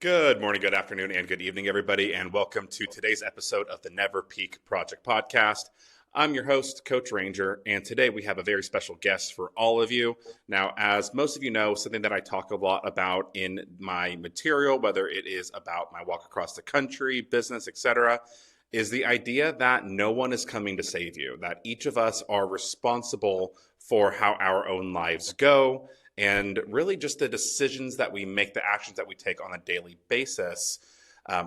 Good morning, good afternoon, and good evening, everybody, and welcome to today's episode of the Never Peak Project Podcast. I'm your host, Coach Ranger, and today we have a very special guest for all of you. Now, as most of you know, something that I talk a lot about in my material, whether it is about my walk across the country, business, etc., is the idea that no one is coming to save you, that each of us are responsible for how our own lives go, and really just the decisions that we make, the actions that we take on a daily basis,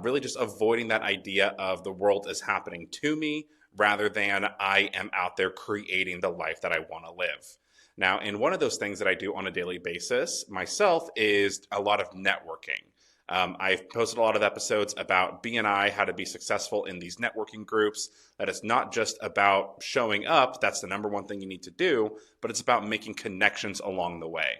really just avoiding that idea of the world is happening to me rather than I am out there creating the life that I want to live. Now, and one of those things that I do on a daily basis myself is a lot of networking. I've posted a lot of episodes about BNI, how to be successful in these networking groups. That it's not just about showing up. That's the number one thing you need to do, but it's about making connections along the way.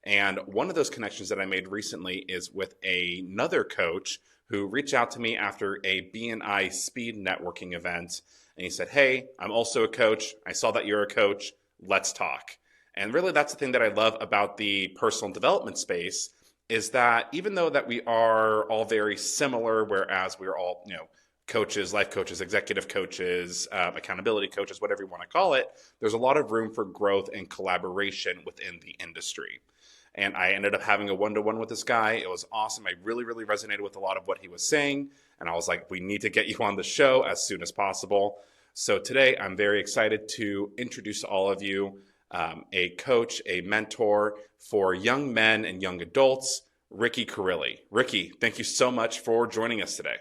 And one of those connections that I made recently is with another coach who reached out to me after a BNI speed networking event. And he said, "Hey, I'm also a coach. I saw that you're a coach. Let's talk." And really, that's the thing that I love about the personal development space is that even though that we are all very similar, whereas we're all, coaches, life coaches, executive coaches, accountability coaches, whatever you want to call it, there's a lot of room for growth and collaboration within the industry. And I ended up having a one-to-one with this guy. It was awesome. I really, really resonated with a lot of what he was saying. And I was like, we need to get you on the show as soon as possible. So today I'm very excited to introduce to all of you a coach, a mentor for young men and young adults, Ricky Carilli. Ricky, thank you so much for joining us today.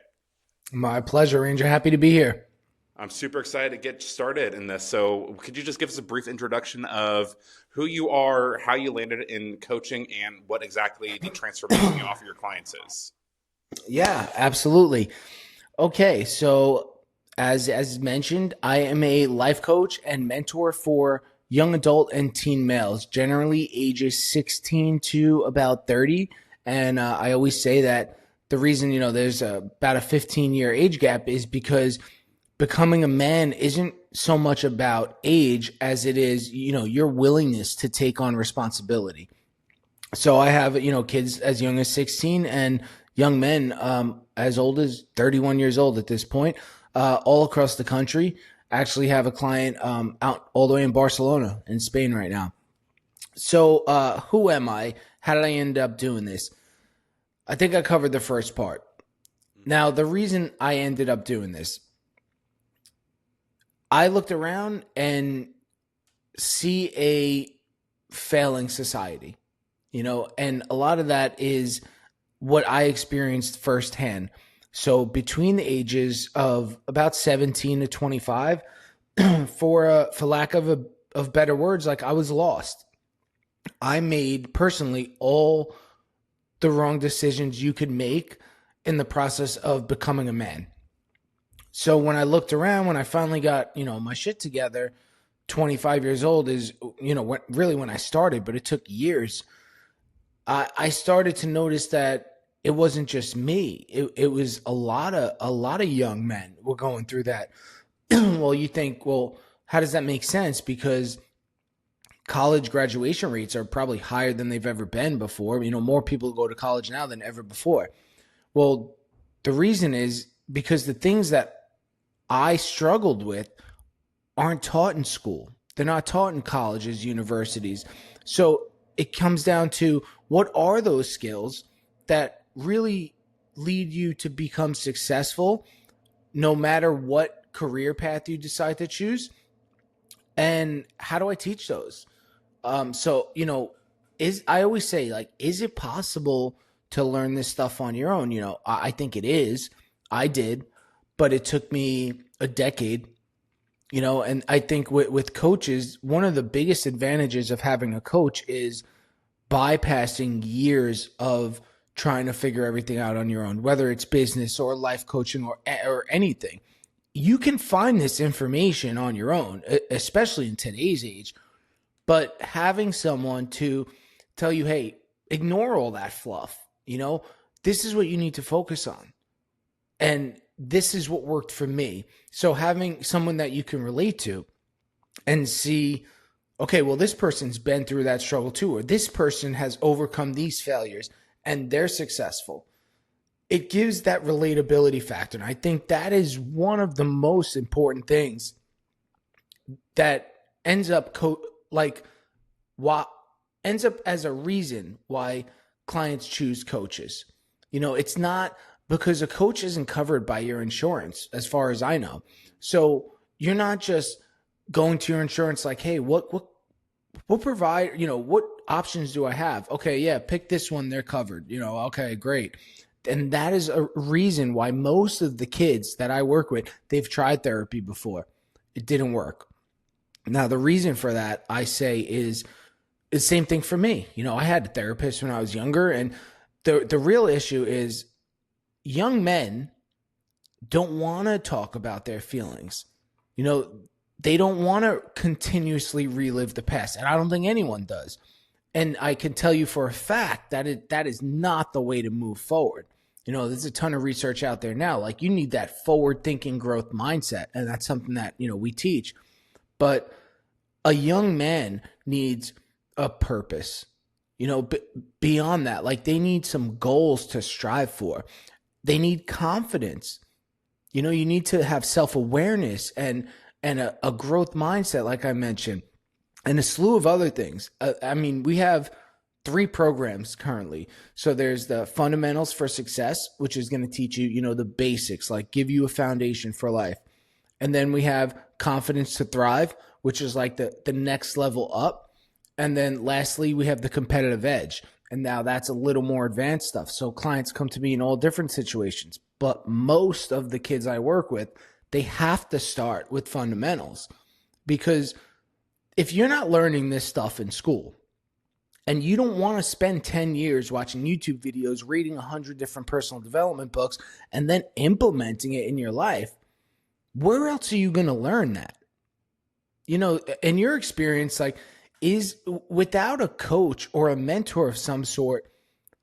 My pleasure, Ranger. Happy to be here. I'm super excited to get started in this. So could you just give us a brief introduction of who you are, how you landed in coaching, and what exactly the transformation you offer your clients is? Yeah, absolutely. Okay, so as mentioned, I am a life coach and mentor for young adult and teen males, generally ages 16 to about 30. And I always say that the reason, there's about a 15-year age gap is because becoming a man isn't so much about age as it is, your willingness to take on responsibility. So I have, kids as young as 16 and young men as old as 31 years old at this point, all across the country. I actually have a client out all the way in Barcelona in Spain right now. So who am I? How did I end up doing this? I think I covered the first part. Now, the reason I ended up doing this, I looked around and see a failing society, and a lot of that is what I experienced firsthand. So between the ages of about 17 to 25, for lack of better words, like I was lost. I made personally all the wrong decisions you could make in the process of becoming a man. So when I looked around, when I finally got, my shit together, 25 years old is, really when I started, but it took years. I started to notice that it wasn't just me. It was a lot of young men were going through that. Well, you think, well, how does that make sense? Because college graduation rates are probably higher than they've ever been before. More people go to college now than ever before. Well, the reason is because the things that I struggled with aren't taught in school. They're not taught in colleges, universities. So it comes down to what are those skills that really lead you to become successful no matter what career path you decide to choose, and how do I teach those? So I always say, like, is it possible to learn this stuff on your own? I think it is. I did, but it took me a decade. And I think with coaches, one of the biggest advantages of having a coach is bypassing years of trying to figure everything out on your own, whether it's business or life coaching or anything. You can find this information on your own, especially in today's age, but having someone to tell you, hey, ignore all that fluff. This is what you need to focus on. And this is what worked for me. So having someone that you can relate to and see, okay, well, this person's been through that struggle too, or this person has overcome these failures and they're successful. it gives that relatability factor. And I think that is one of the most important things that ends up like what ends up as a reason why clients choose coaches. It's not because a coach isn't covered by your insurance, as far as I know. So you're not just going to your insurance like, hey, what provide, what options do I have? Okay, yeah, pick this one, they're covered. Okay, great. And that is a reason why most of the kids that I work with, they've tried therapy before. It didn't work. Now, the reason for that, I say, is the same thing for me. I had a therapist when I was younger, and the real issue is young men don't want to talk about their feelings. They don't want to continuously relive the past, and I don't think anyone does. And I can tell you for a fact that that is not the way to move forward. There's a ton of research out there now. Like, you need that forward-thinking growth mindset, and that's something that, we teach. But a young man needs a purpose, beyond that. Like, they need some goals to strive for. They need confidence. You need to have self-awareness and a growth mindset, like I mentioned, and a slew of other things. We have 3 programs currently. So there's the Fundamentals for Success, which is going to teach you, the basics, like give you a foundation for life. And then we have Confidence to Thrive, which is like the next level up. And then lastly, we have the Competitive Edge. And now that's a little more advanced stuff. So clients come to me in all different situations. But most of the kids I work with, they have to start with fundamentals, because if you're not learning this stuff in school and you don't want to spend 10 years watching YouTube videos, reading 100 different personal development books, and then implementing it in your life, where else are you going to learn that? In your experience, like, is without a coach or a mentor of some sort,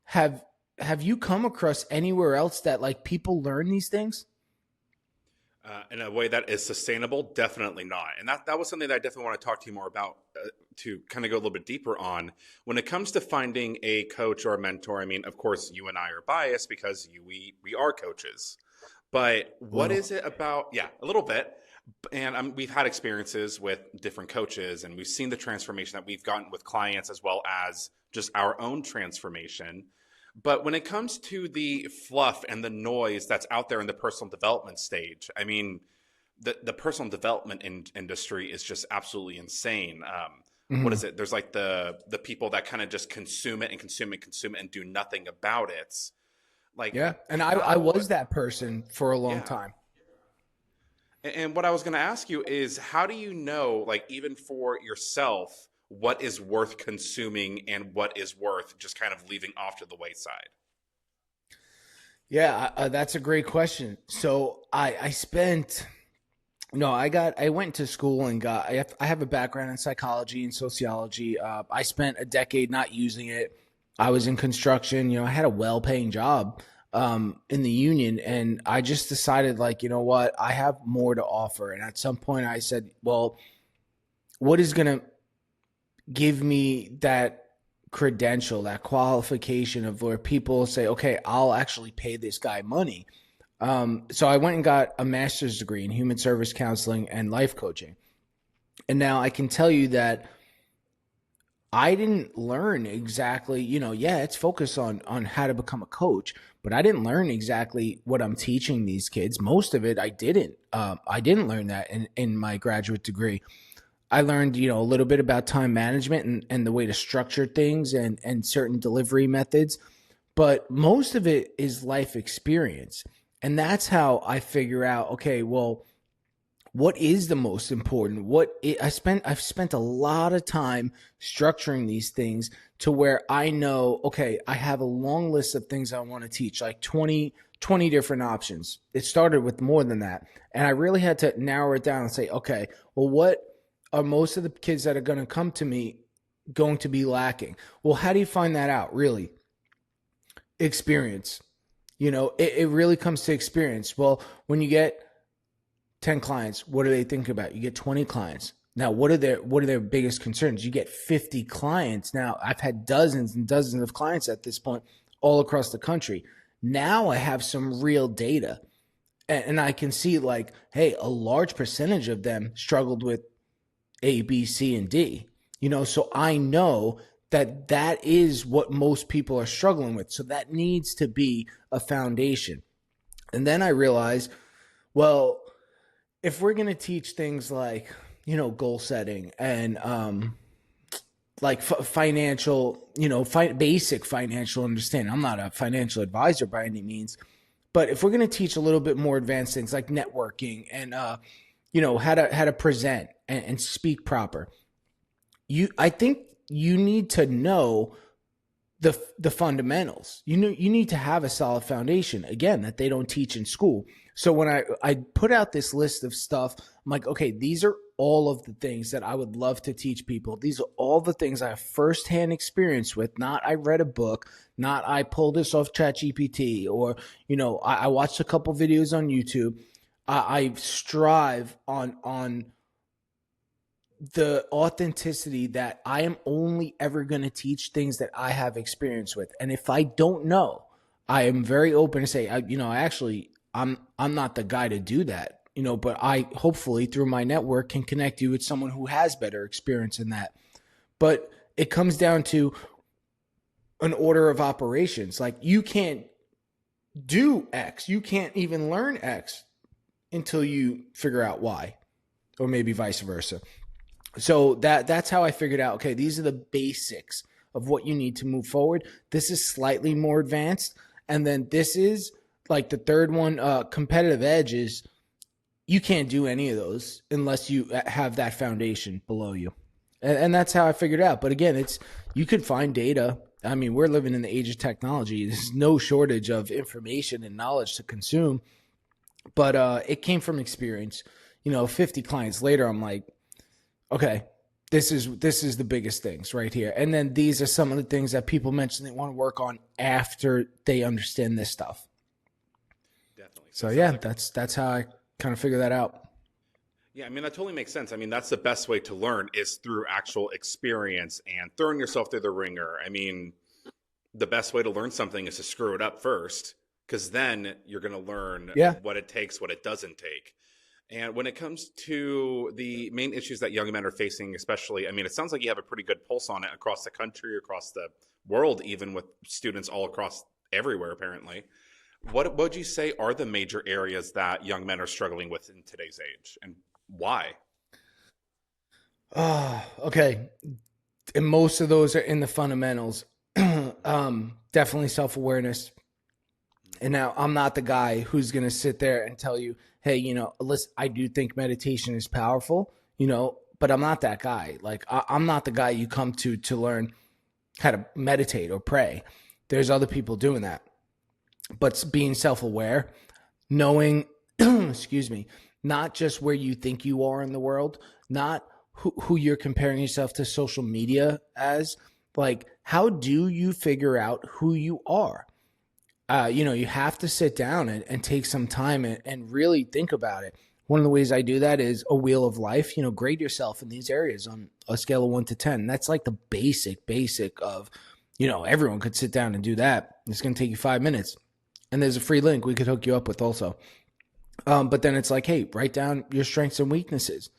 have you come across anywhere else that like people learn these things? In a way that is sustainable? Definitely not. And that was something that I definitely want to talk to you more about, to kind of go a little bit deeper on. When it comes to finding a coach or a mentor, of course, you and I are biased because we are coaches. But what is it about? Yeah, a little bit. And we've had experiences with different coaches, and we've seen the transformation that we've gotten with clients, as well as just our own transformation. But when it comes to the fluff and the noise that's out there in the personal development stage, the personal development industry is just absolutely insane. What is it? There's like the people that kind of just consume it and consume it and do nothing about it. Like, yeah. And I was that person for a long time. And what I was going to ask you is, how do you know, like, even for yourself, what is worth consuming and what is worth just kind of leaving off to the wayside? Yeah, that's a great question. So I went to school and I have a background in psychology and sociology. I spent a decade not using it. I was in construction. I had a well-paying job in the union, and I just decided, like, you know what, I have more to offer. And at some point I said, well, what is going to give me that credential, that qualification of where people say, okay, I'll actually pay this guy money. So I went and got a master's degree in human service counseling and life coaching. And now I can tell you that I didn't learn exactly, it's focused on how to become a coach, but I didn't learn exactly what I'm teaching these kids. Most of it I didn't. I didn't learn that in my graduate degree. I learned, a little bit about time management and the way to structure things and certain delivery methods, but most of it is life experience. And that's how I figure out, okay, well, what is the most important? I've spent a lot of time structuring these things to where I know, okay, I have a long list of things I want to teach, like 20 different options. It started with more than that. And I really had to narrow it down and say, okay, well, what are most of the kids that are going to come to me going to be lacking? Well, how do you find that out? Really? Experience. It really comes to experience. Well, when you get 10 clients, what do they think about? You get 20 clients. Now, what are their biggest concerns? You get 50 clients. Now, I've had dozens and dozens of clients at this point all across the country. Now I have some real data, and I can see like, hey, a large percentage of them struggled with A, B, C, and D. So I know that that is what most people are struggling with. So that needs to be a foundation. And then I realized, well, if we're going to teach things like, goal setting and like financial, basic financial understanding. I'm not a financial advisor by any means, but if we're going to teach a little bit more advanced things like networking and how to present and speak proper, I think you need to know the fundamentals. You need to have a solid foundation, again, that they don't teach in school. So when I put out this list of stuff, I'm like, okay, these are all of the things that I would love to teach people. These are all the things I have firsthand experience with. Not I read a book, not I pulled this off ChatGPT, or I watched a couple videos on YouTube. I strive on the authenticity that I am only ever going to teach things that I have experience with. And if I don't know, I am very open to say, I'm not the guy to do that, but I hopefully through my network can connect you with someone who has better experience in that. But it comes down to an order of operations. Like, you can't do X. You can't even learn X until you figure out Y, or maybe vice versa. So that's how I figured out, okay, these are the basics of what you need to move forward. This is slightly more advanced. And then this is like the third one, competitive edge, is you can't do any of those unless you have that foundation below you. And that's how I figured it out. But again, you could find data. I mean, we're living in the age of technology. There's no shortage of information and knowledge to consume. But it came from experience. 50 clients later, I'm like, okay, this is the biggest things right here. And then these are some of the things that people mention they want to work on after they understand this stuff. Definitely. So yeah, that's how I kind of figure that out. Yeah, I mean, that totally makes sense. I mean, that's the best way to learn, is through actual experience and throwing yourself through the ringer. I mean, the best way to learn something is to screw it up first, because then you're going to learn what it takes, what it doesn't take. And when it comes to the main issues that young men are facing, especially, I mean, it sounds like you have a pretty good pulse on it across the country, across the world, even with students all across everywhere, apparently. What would you say are the major areas that young men are struggling with in today's age, and why? Okay. And most of those are in the fundamentals. Definitely self-awareness. And now I'm not the guy who's going to sit there and tell you, hey, listen, I do think meditation is powerful, but I'm not that guy. Like, I'm not the guy you come to learn how to meditate or pray. There's other people doing that. But being self-aware, knowing, excuse me, not just where you think you are in the world, not who you're comparing yourself to social media as, like, how do you figure out who you are? You have to sit down and take some time and really think about it. One of the ways I do that is a wheel of life. Grade yourself in these areas on a scale of 1 to 10. That's like the basic of, everyone could sit down and do that. It's going to take you 5 minutes. And there's a free link we could hook you up with also. But then it's like, hey, write down your strengths and weaknesses.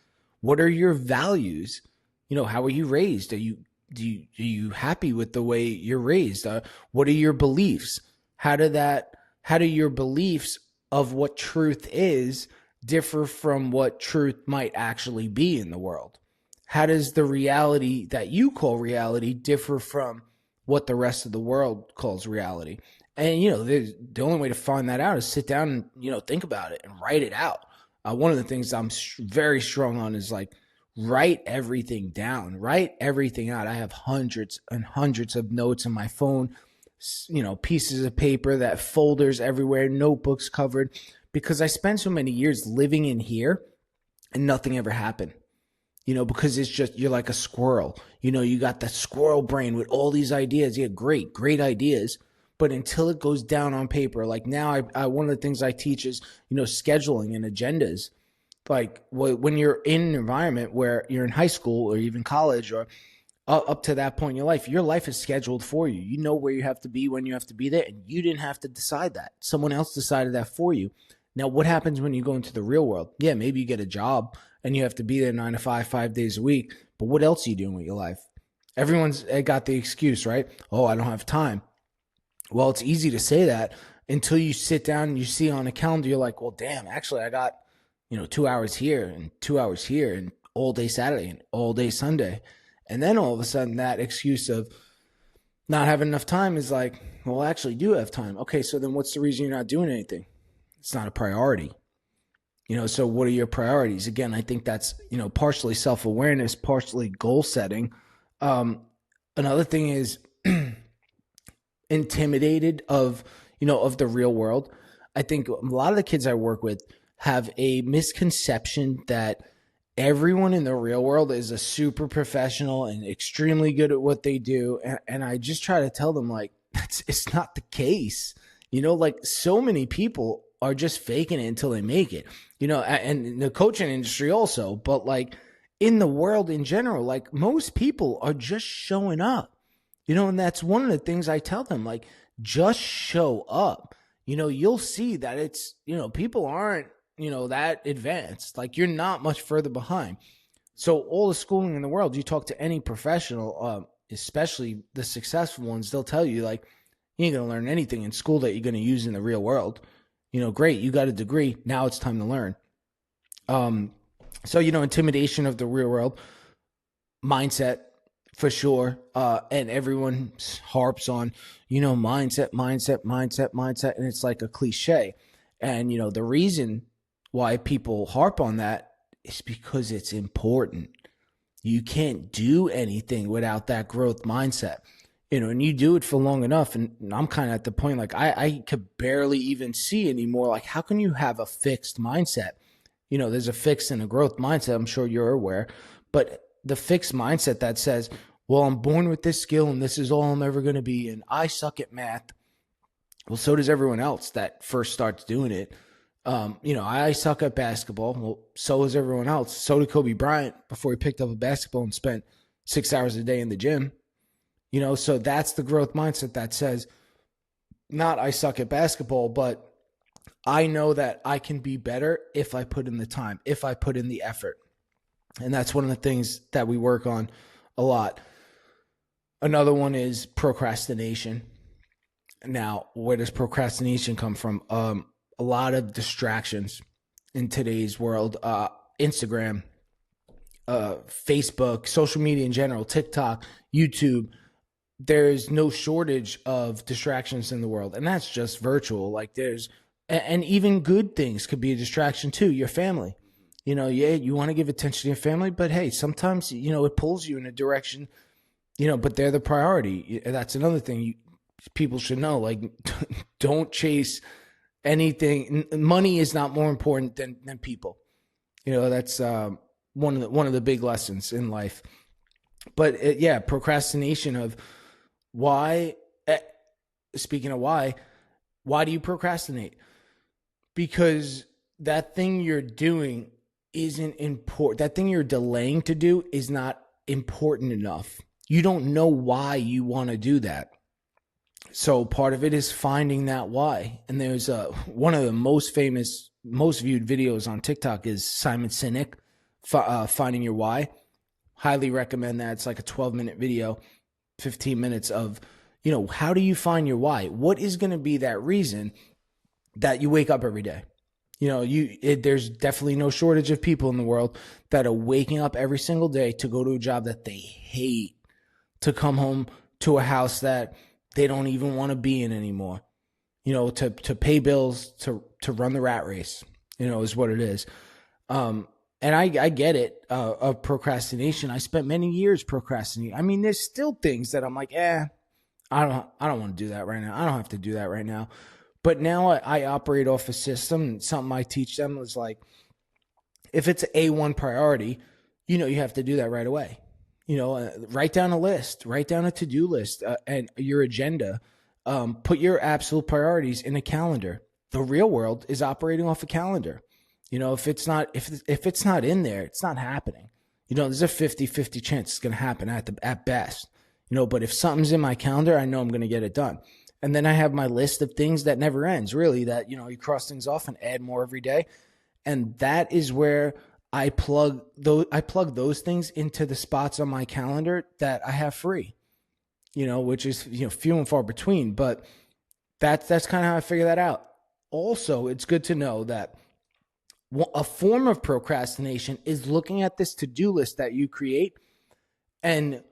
What are your values? How are you raised? Are you happy with the way you're raised? What are your beliefs? How do your beliefs of what truth is differ from what truth might actually be in the world? How does the reality that you call reality differ from what the rest of the world calls reality? And, the only way to find that out is sit down and, think about it and write it out. One of the things I'm very strong on is like, write everything down, write everything out. I have hundreds and hundreds of notes on my phone, pieces of paper, that folders everywhere, notebooks covered, because I spent so many years living in here and nothing ever happened, because it's just, you're like a squirrel, you got that squirrel brain with all these ideas. Yeah, great ideas. But until it goes down on paper, like now I one of the things I teach is, scheduling and agendas. Like when you're in an environment where you're in high school or even college, or up to that point in your life is scheduled for you. You know where you have to be, when you have to be there, and you didn't have to decide that. Someone else decided that for you. Now, what happens when you go into the real world? Yeah, maybe you get a job and you have to be there 9 to 5, 5 days a week. But what else are you doing with your life? Everyone's got the excuse, right? Oh, I don't have time. Well, it's easy to say that until you sit down and you see on a calendar, you're like, well, damn, actually, I got, 2 hours here and 2 hours here and all day Saturday and all day Sunday. And then all of a sudden, that excuse of not having enough time is like, well, I actually do have time. Okay, so then what's the reason you're not doing anything? It's not a priority. So what are your priorities? Again, I think that's, partially self-awareness, partially goal setting. Another thing is intimidated of the real world. I think a lot of the kids I work with have a misconception that everyone in the real world is a super professional and extremely good at what they do. And I just try to tell them, like, it's not the case. Like, so many people are just faking it until they make it, and in the coaching industry also, but like in the world in general, like most people are just showing up, and that's one of the things I tell them, like, just show up. You'll see that it's, people aren't, that advanced. Like, you're not much further behind. So all the schooling in the world, you talk to any professional, especially the successful ones, they'll tell you, like, you ain't going to learn anything in school that you're going to use in the real world. Great, you got a degree. Now it's time to learn. So, intimidation of the real world, mindset for sure. And everyone harps on, mindset. And it's like a cliche. And, the reason why people harp on that is because it's important. You can't do anything without that growth mindset. And you do it for long enough. And I'm kind of at the point, like, I could barely even see anymore. Like, how can you have a fixed mindset? There's a fixed and a growth mindset. I'm sure you're aware. But the fixed mindset that says, well, I'm born with this skill and this is all I'm ever going to be. And I suck at math. Well, so does everyone else that first starts doing it. I suck at basketball. Well, so is everyone else. So did Kobe Bryant before he picked up a basketball and spent 6 hours a day in the gym. So that's the growth mindset that says, not I suck at basketball, but I know that I can be better if I put in the time, if I put in the effort. And that's one of the things that we work on a lot. Another one is procrastination. Now, where does procrastination come from? A lot of distractions in today's world. Instagram, Facebook, social media in general, TikTok, YouTube. There's no shortage of distractions in the world, and that's just virtual. Like, and even good things could be a distraction too. Your family, you want to give attention to your family, but hey, sometimes, it pulls you in a direction, but they're the priority. That's another thing people should know. Like, don't chase anything. Money is not more important than people. That's one of the big lessons in life. But procrastination of why. Speaking of why do you procrastinate? Because that thing you're doing isn't important. That thing you're delaying to do is not important enough. You don't know why you want to do that. So part of it is finding that why. And there's one of the most famous, most viewed videos on TikTok is Simon Sinek, Finding Your Why. Highly recommend that. It's like a 12-minute video, 15 minutes of, how do you find your why? What is going to be that reason that you wake up every day? There's definitely no shortage of people in the world that are waking up every single day to go to a job that they hate, to come home to a house that they don't even want to be in anymore, to pay bills, to run the rat race, is what it is. And I get it, of procrastination. I spent many years procrastinating. I mean, there's still things that I'm like, I don't want to do that right now. I don't have to do that right now. But now I operate off a system, and something I teach them is like, if it's A1 priority, you have to do that right away. Write down a list, write down a to-do list, and your agenda. Put your absolute priorities in a calendar. The real world is operating off a calendar. If it's not in there, it's not happening. There's a 50-50 chance it's going to happen at best. But if something's in my calendar, I know I'm going to get it done. And then I have my list of things that never ends, really, that, you cross things off and add more every day. And that is where I plug those things into the spots on my calendar that I have free, which is, few and far between. But that's kind of how I figure that out. Also, it's good to know that a form of procrastination is looking at this to-do list that you create and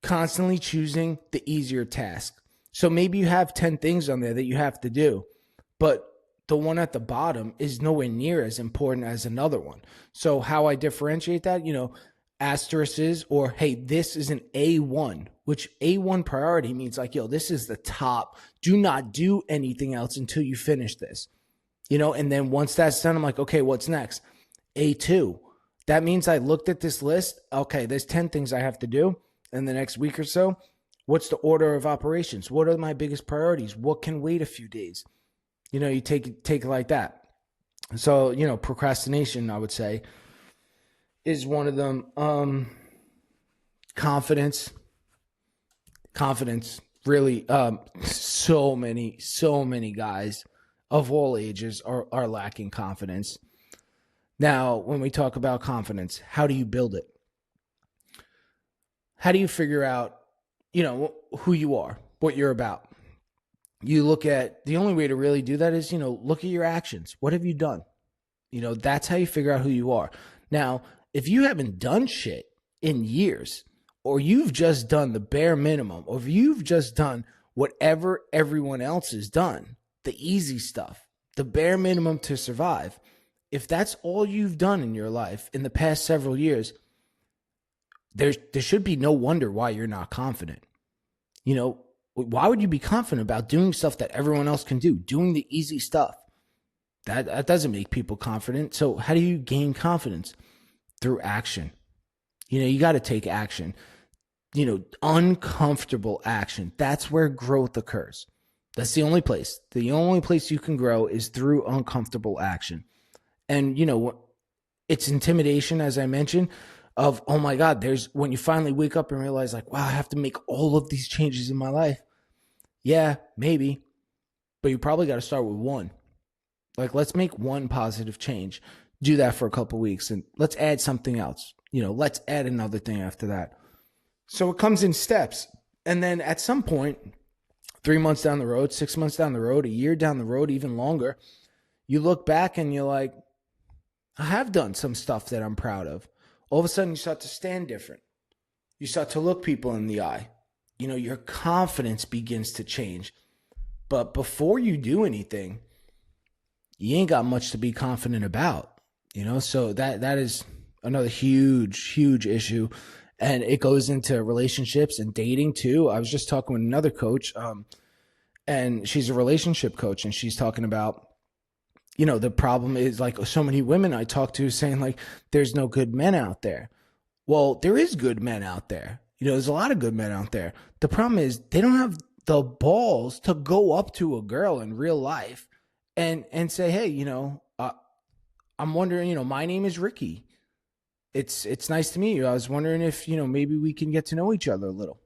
constantly choosing the easier task. So maybe you have 10 things on there that you have to do, but the one at the bottom is nowhere near as important as another one. So how I differentiate that, asterisks or, hey, this is an A1, which A1 priority means like, this is the top. Do not do anything else until you finish this. And then once that's done, I'm like, okay, what's next? A2. That means I looked at this list. Okay, there's 10 things I have to do in the next week or so. What's the order of operations? What are my biggest priorities? What can wait a few days? You take it like that. So, procrastination, I would say, is one of them. Confidence, really, so many guys of all ages are lacking confidence. Now, when we talk about confidence, how do you build it? How do you figure out, who you are, what you're about? You look at, the only way to really do that is, look at your actions. What have you done? That's how you figure out who you are. Now, if you haven't done shit in years, or you've just done the bare minimum, or if you've just done whatever everyone else has done, the easy stuff, the bare minimum to survive, if that's all you've done in your life in the past several years, there should be no wonder why you're not confident. Why would you be confident about doing stuff that everyone else can do, doing the easy stuff? That doesn't make people confident. So how do you gain confidence? Through action. You got to take action. Uncomfortable action. That's where growth occurs. That's the only place. The only place you can grow is through uncomfortable action. And, it's intimidation, as I mentioned, of, oh my God, when you finally wake up and realize like, wow, I have to make all of these changes in my life. Yeah, maybe, but you probably got to start with one. Like, let's make one positive change. Do that for a couple of weeks and let's add something else. Let's add another thing after that. So it comes in steps. And then at some point, 3 months down the road, 6 months down the road, a year down the road, even longer, you look back and you're like, I have done some stuff that I'm proud of. All of a sudden you start to stand different. You start to look people in the eye. Your confidence begins to change. But before you do anything, you ain't got much to be confident about. So that is another huge issue. And it goes into relationships and dating too. I was just talking with another coach, and she's a relationship coach, and she's talking about, the problem is like so many women I talk to saying like, there's no good men out there. Well, there is good men out there. There's a lot of good men out there. The problem is they don't have the balls to go up to a girl in real life and say, hey, I'm wondering, my name is Ricky. It's nice to meet you. I was wondering if, maybe we can get to know each other a little.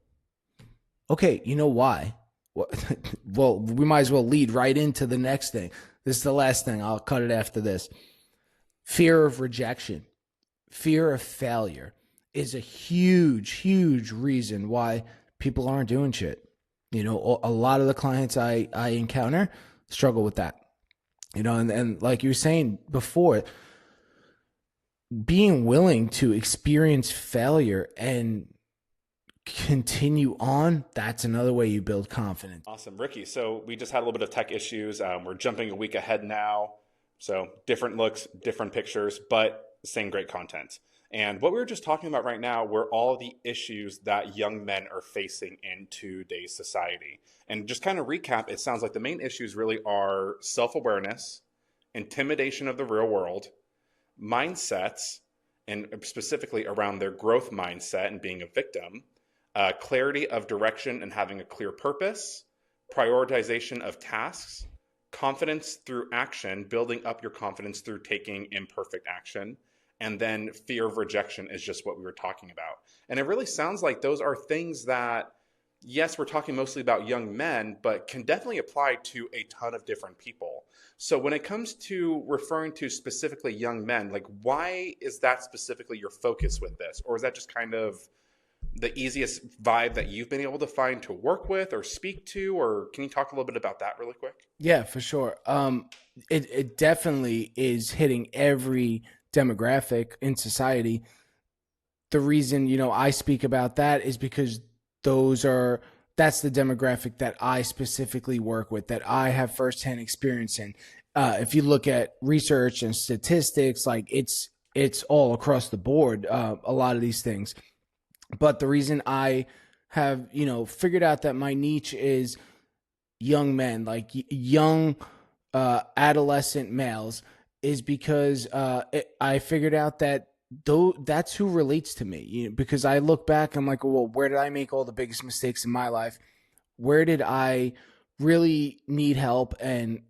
Okay, why? Well, we might as well lead right into the next thing. This is the last thing. I'll cut it after this. Fear of rejection, fear of failure is a huge reason why people aren't doing shit. A lot of the clients I encounter struggle with that. And like you were saying before, being willing to experience failure and continue on, that's another way you build confidence. Awesome. Ricky, so we just had a little bit of tech issues. We're jumping a week ahead now. So different looks, different pictures, but same great content. And what we were just talking about right now were all the issues that young men are facing in today's society. And just kind of recap, it sounds like the main issues really are self-awareness, intimidation of the real world, mindsets, and specifically around their growth mindset and being a victim, clarity of direction and having a clear purpose, prioritization of tasks, confidence through action, building up your confidence through taking imperfect action, And then fear of rejection is just what we were talking about. And it really sounds like those are things that, yes, we're talking mostly about young men, but can definitely apply to a ton of different people. So when it comes to referring to specifically young men, like why is that specifically your focus with this? Or is that just kind of the easiest vibe that you've been able to find to work with or speak to? Or can you talk a little bit about that really quick? Yeah, for sure. It definitely is hitting every demographic in society. The reason, I speak about that is because that's the demographic that I specifically work with, that I have firsthand experience in. If you look at research and statistics, like it's all across the board, a lot of these things. But the reason I have, figured out that my niche is young men, like young adolescent males, is because I figured out that that's who relates to me. Because I look back, I'm like, well, where did I make all the biggest mistakes in my life? Where did I really need help and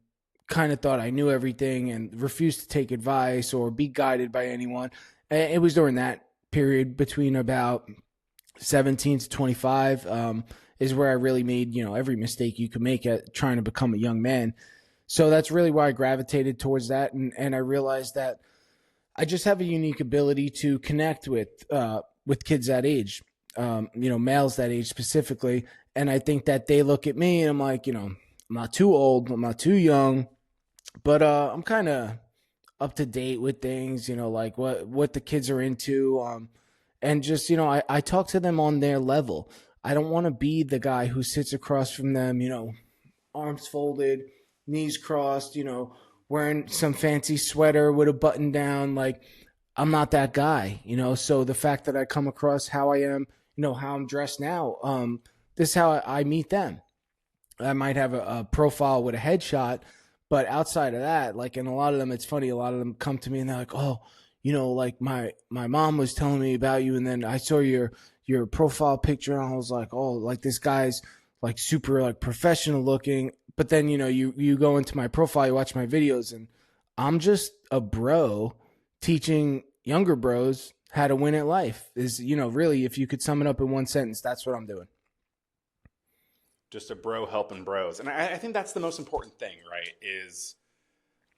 kind of thought I knew everything and refused to take advice or be guided by anyone? And it was during that period between about 17 to 25, is where I really made, every mistake you could make at trying to become a young man. So that's really why I gravitated towards that. And I realized that I just have a unique ability to connect with kids that age, males that age specifically. And I think that they look at me and I'm like, I'm not too old, I'm not too young, but I'm kind of up to date with things, like what the kids are into. And just, I talk to them on their level. I don't want to be the guy who sits across from them, arms folded, knees crossed, wearing some fancy sweater with a button down. Like, I'm not that guy, So the fact that I come across how I am, how I'm dressed now, this is how I meet them. I might have a profile with a headshot, but outside of that, like, and a lot of them, it's funny, a lot of them come to me and they're like, oh, like my mom was telling me about you, and then I saw your profile picture, and I was like, oh, like this guy's like super like professional looking. But then you go into my profile, you watch my videos, and I'm just a bro teaching younger bros how to win at life. Is really, if you could sum it up in one sentence, that's what I'm doing. Just a bro helping bros. And I think that's the most important thing, right? Is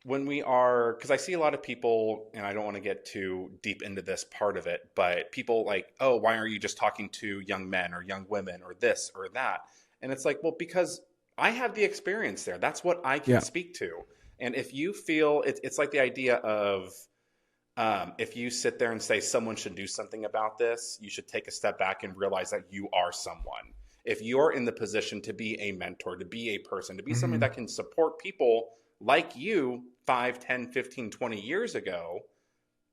when we are, because I see a lot of people, and I don't want to get too deep into this part of it, but people like, oh, why are you just talking to young men or young women or this or that? And it's like, well, because I have the experience there. That's what I can Yeah. speak to. And if you feel it's like the idea of if you sit there and say someone should do something about this, you should take a step back and realize that you are someone. If you're in the position to be a mentor, to be a person, to be somebody Mm-hmm. that can support people like you 5, 10, 15, 20 years ago,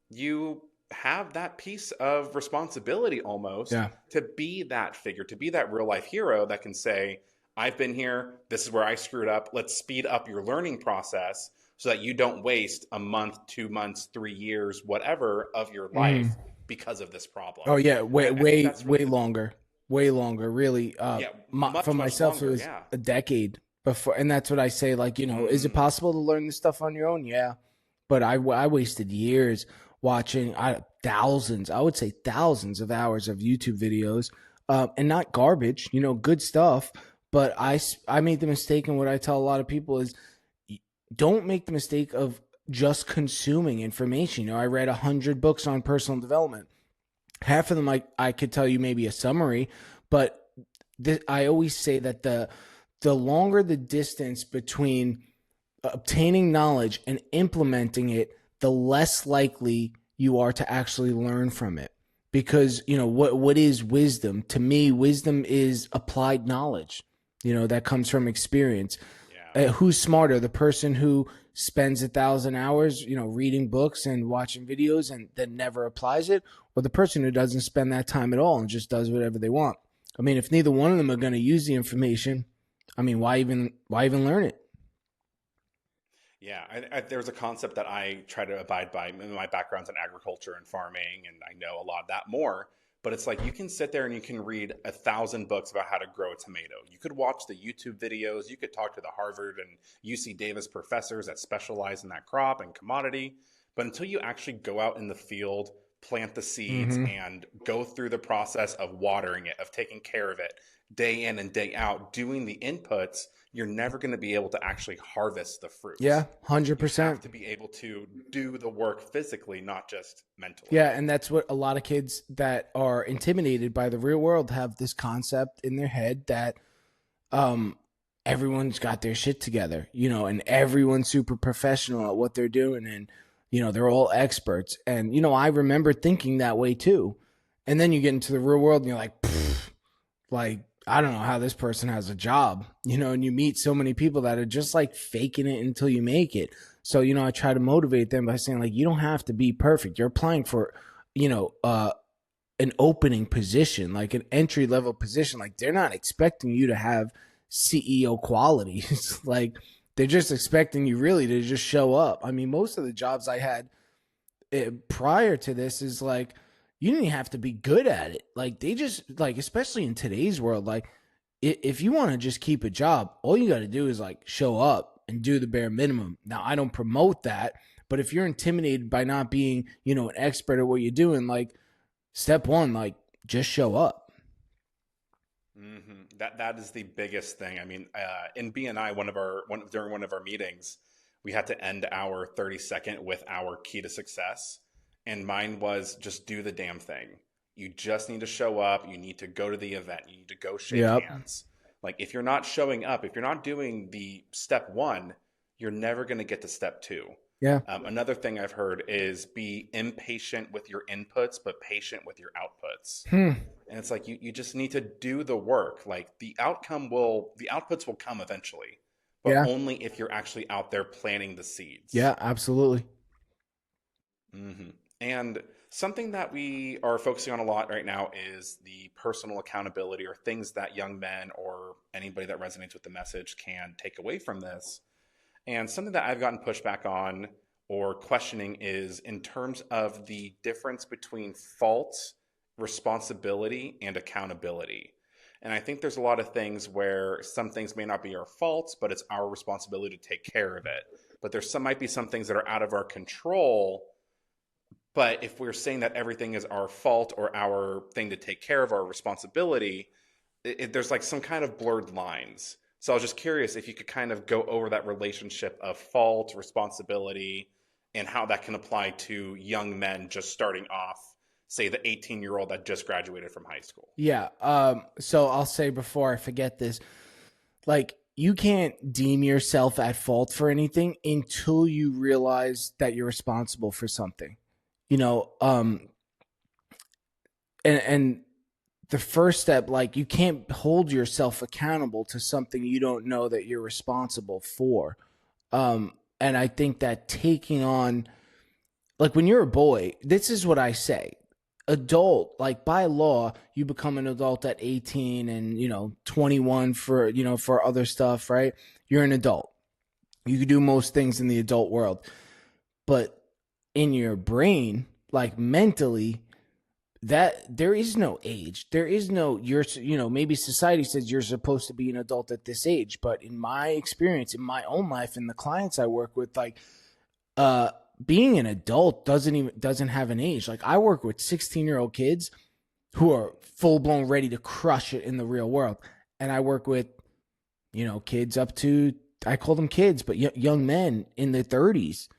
you have that piece of responsibility almost Yeah. to be that figure, to be that real life hero that can say, I've been here. This is where I screwed up. Let's speed up your learning process so that you don't waste a month, 2 months, 3 years, whatever of your Mm-hmm. life because of this problem. Oh yeah, And way I think way that's really way longer, way longer. Really, yeah, for much, much myself, it longer. was Yeah. a decade before, and that's what I say. Like, is it Mm. possible to learn this stuff on your own? Yeah, but I wasted years watching thousands, I would say thousands of hours of YouTube videos, and not garbage. Good stuff. But I made the mistake, and what I tell a lot of people is, don't make the mistake of just consuming information. I read 100 books on personal development. Half of them I could tell you maybe a summary, but I always say that the longer the distance between obtaining knowledge and implementing it, the less likely you are to actually learn from it. Because what is wisdom? To me, wisdom is applied knowledge. That comes from experience. Yeah. Who's smarter, the person who spends 1,000 hours reading books and watching videos and then never applies it, or the person who doesn't spend that time at all and just does whatever they want? I mean, if neither one of them are going to use the information, I mean, why even learn it? Yeah, there's a concept that I try to abide by. My background's in agriculture and farming, and I know a lot of that more. But it's like you can sit there and you can read 1,000 books about how to grow a tomato. You could watch the YouTube videos. You could talk to the Harvard and UC Davis professors that specialize in that crop and commodity. But until you actually go out in the field, plant the seeds, Mm-hmm. and go through the process of watering it, of taking care of it day in and day out, doing the inputs, you're never going to be able to actually harvest the Yeah, fruits. You have 100%. to be able to do the work physically, not just mentally. Yeah, and that's what a lot of kids that are intimidated by the real world have this concept in their head that um everyone's got their shit together, and everyone's super professional at what they're doing, and they're all experts. And I remember thinking that way too. And then you get into the real world and you're like, "Pfft, like I don't know how this person has a job," and you meet so many people that are just like faking it until you make it. So, I try to motivate them by saying, like, you don't have to be perfect. You're applying for, you know, uh, an opening position, like an entry level position. Like, they're not expecting you to have CEO qualities. Like, they're just expecting you really to just show up. I mean, most of the jobs I had prior to this is like, you didn't have to be good at it. Like, they just, like, especially in today's world, like, if you want to just keep a job, all you got to do is like show up and do the bare minimum. Now, I don't promote that, but if you're intimidated by not being, an expert at what you're doing, like, step one, like, just show up. That is the biggest thing. I mean, in BNI, during one of our meetings, we had to end our 30-second with our key to success, and mine was just do the damn thing. You just need to show up. You need to go to the event. You need to go shake Yep. hands. Like, if you're not showing up, if you're not doing the step one, you're never going to get to step two. Yeah. Another thing I've heard is be impatient with your inputs, but patient with your outputs. Hmm. And it's like you just need to do the work. Like, the outputs will come eventually, but Yeah. only if you're actually out there planting the seeds. Yeah, absolutely. And something that we are focusing on a lot right now is the personal accountability, or things that young men or anybody that resonates with the message can take away from this. And something that I've gotten pushback on or questioning is in terms of the difference between fault, responsibility, and accountability. And I think there's a lot of things where some things may not be our faults, but it's our responsibility to take care of it. But might be some things that are out of our control. But if we're saying that everything is our fault or our thing to take care of, our responsibility, there's like some kind of blurred lines. So I was just curious if you could kind of go over that relationship of fault, responsibility, and how that can apply to young men just starting off, say the 18-year-old that just graduated from high school. Yeah. So I'll say before I forget this, like, you can't deem yourself at fault for anything until you realize that you're responsible for something. You know, and the first step, like, you can't hold yourself accountable to something you don't know that you're responsible for. And I think that taking on, like, when you're a boy, this is what I say. Adult, like, by law, you become an adult at 18 and, 21 for other stuff, right? You're an adult. You can do most things in the adult world. But in your brain, like, mentally, that there is no age. There is no, maybe society says you're supposed to be an adult at this age, but in my experience, in my own life, and the clients I work with, like, being an adult doesn't have an age. Like, I work with 16-year-old kids who are full blown ready to crush it in the real world, and I work with kids up to, I call them kids, but young men in their 30s,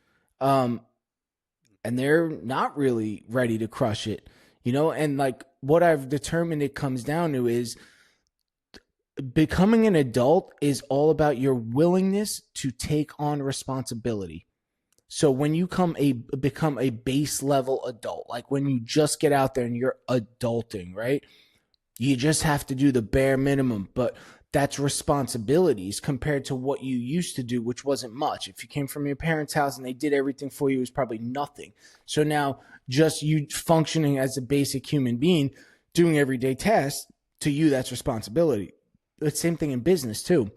and they're not really ready to crush it. And like, what I've determined it comes down to is becoming an adult is all about your willingness to take on responsibility. So when you become a base level adult, like when you just get out there and you're adulting, right? You just have to do the bare minimum, but that's responsibilities compared to what you used to do, which wasn't much. If you came from your parents' house and they did everything for you, it was probably nothing. So now, just you functioning as a basic human being, doing everyday tasks, to you, that's responsibility. The same thing in business too.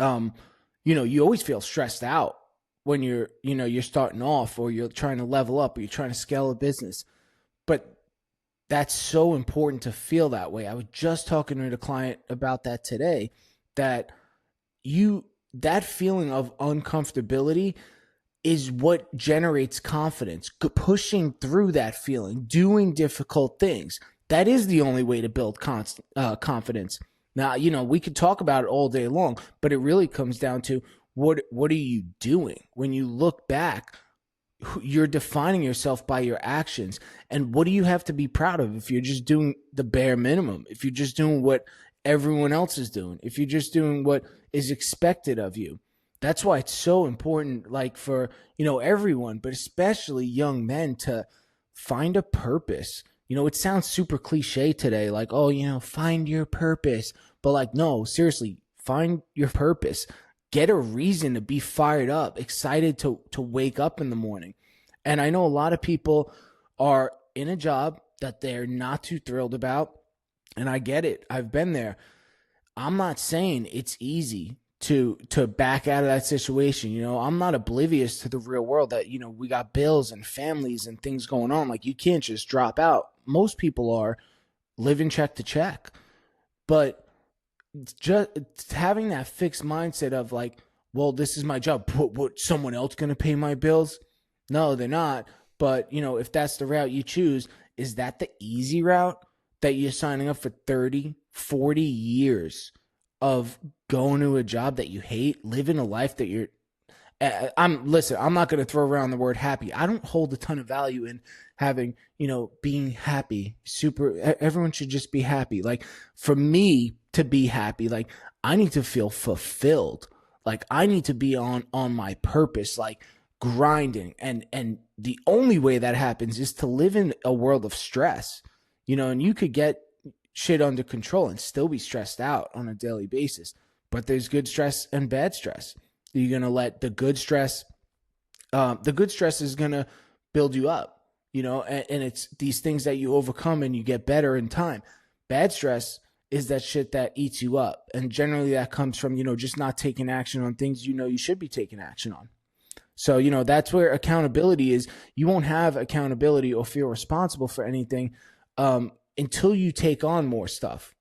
You always feel stressed out when you're starting off, or you're trying to level up, or you're trying to scale a business. But that's so important to feel that way. I was just talking to a client about that today, that feeling of uncomfortability is what generates confidence. Pushing through that feeling, doing difficult things. That is the only way to build confidence. Now, we could talk about it all day long, but it really comes down to what are you doing? When you look back, you're defining yourself by your actions. And what do you have to be proud of if you're just doing the bare minimum? If you're just doing what everyone else is doing, if you're just doing what is expected of you? That's why it's so important, like for, everyone, but especially young men, to find a purpose. It sounds super cliche today, like, oh, find your purpose. But like, no, seriously, find your purpose. Get a reason to be fired up, excited to wake up in the morning. And I know a lot of people are in a job that they're not too thrilled about. And I get it. I've been there. I'm not saying it's easy to back out of that situation. I'm not oblivious to the real world that, we got bills and families and things going on. Like, you can't just drop out. Most people are living check to check. But just having that fixed mindset of like, well, this is my job. What someone else going to pay my bills? No, they're not. But, if that's the route you choose, is that the easy route that you're signing up for 30, 40 years of going to a job that you hate, living a life that you're I'm not going to throw around the word happy. I don't hold a ton of value in having, being happy. Everyone should just be happy. Like, for me to be happy, like, I need to feel fulfilled. Like, I need to be on my purpose, like grinding. And the only way that happens is to live in a world of stress, and you could get shit under control and still be stressed out on a daily basis. But there's good stress and bad stress. You're going to let the good stress is going to build you up, and it's these things that you overcome and you get better in time. Bad stress is that shit that eats you up. And generally that comes from, just not taking action on things you should be taking action on. So, that's where accountability is. You won't have accountability or feel responsible for anything until you take on more stuff.